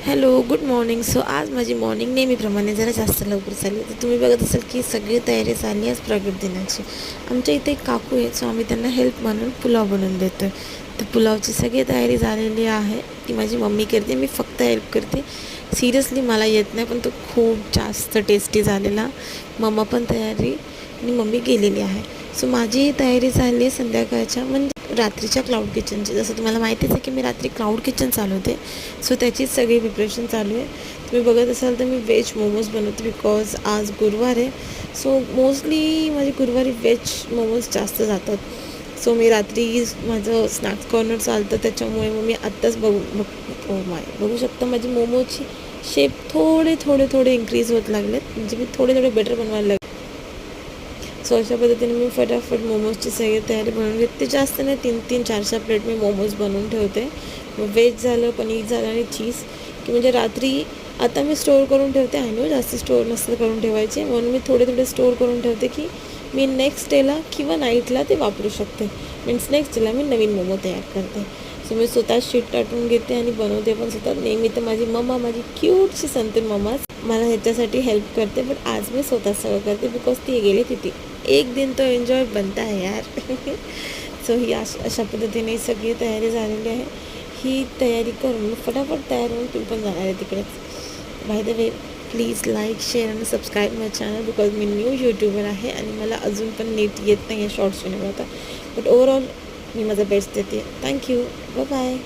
Hello, good morning. So आज माझी morning नेहमीप्रमाणे जरा जास्त लवकर झाली. तर तुम्ही बघत असाल की सगळी तयारी झाली आज प्रगट दिनाची. आमच्या इथे एक काकू आहे, सो आम्ही त्यांना हेल्प म्हणून पुलाव बनवून देतो आहे. तर पुलावची सगळी तयारी झालेली आहे. ती माझी मम्मी करते, मी फक्त हेल्प करते. सिरियसली मला येत नाही, पण तो खूप जास्त टेस्टी झालेला. मम्मा पण तयारी आणि मम्मी गेलेली आहे. सो माझी तयारी झाली आहे संध्याकाळच्या, म्हणजे रात्रीच्या क्लाउड किचनची. जसं तुम्हाला माहितीच आहे की मी रात्री क्लाउड किचन चालवते. सो त्याचीच सगळी प्रिपरेशन चालू आहे. तुम्ही बघत असाल तर मी व्हेज मोमोज बनवते, बिकॉज आज गुरुवार आहे. सो मोस्टली माझे गुरुवारी व्हेज मोमोज जास्त जातात. सो मी रात्री माझं स्नॅक्स कॉर्नर चालतं, त्याच्यामुळे मग मी आत्ताच बघू शकता माझी मोमोची शेप थोडे इन्क्रीज होत लागलेत. म्हणजे मी थोडे बेटर बनवायला लागले. सो अशा पद्धतीने मी फटाफट मोमोजची सगळी तयारी बनवून घेते. जास्त नाही, 3-4 प्लेट मी मोमोज बनवून ठेवते. व्हेज झालं, पनीर झालं आणि चीज, की म्हणजे रात्री आता मी स्टोअर करून ठेवते. आहे ना, जास्त स्टोअर नसतं करून ठेवायचे, म्हणून मी थोडे स्टोअर करून ठेवते की मी नेक्स्ट डेला किंवा नाईटला ते वापरू शकते. मीन्स नेक्स्ट डेला मी नवीन मोमो तयार करते. सो मी स्वतः शीट टाकून घेते आणि बनवते पण स्वतः. नेहमी तर माझी मम्मा, माझी क्यूटची संतून मम्माच मला ह्याच्यासाठी हेल्प करते, बट आज मी स्वतः सगळं करते बिकॉज ती गेली तिथे. एक दिन तो एन्जॉय बनता है यार. सो ही अशा पद्धतीने सगळी तयारी झालेली आहे. ही तयारी करून फटाफट तयार होऊन तुम्ही पण जाणार आहे तिकडेच. By the way, please like, share आणि सबस्क्राईब माय चॅनल, बिकॉज मी न्यू यूट्यूबर आहे आणि मला अजून पण नीट येत नाही आहे शॉर्ट्स बनवता. बट ओव्हरऑल मी माझा बेस्ट देते. थँक्यू. बाय.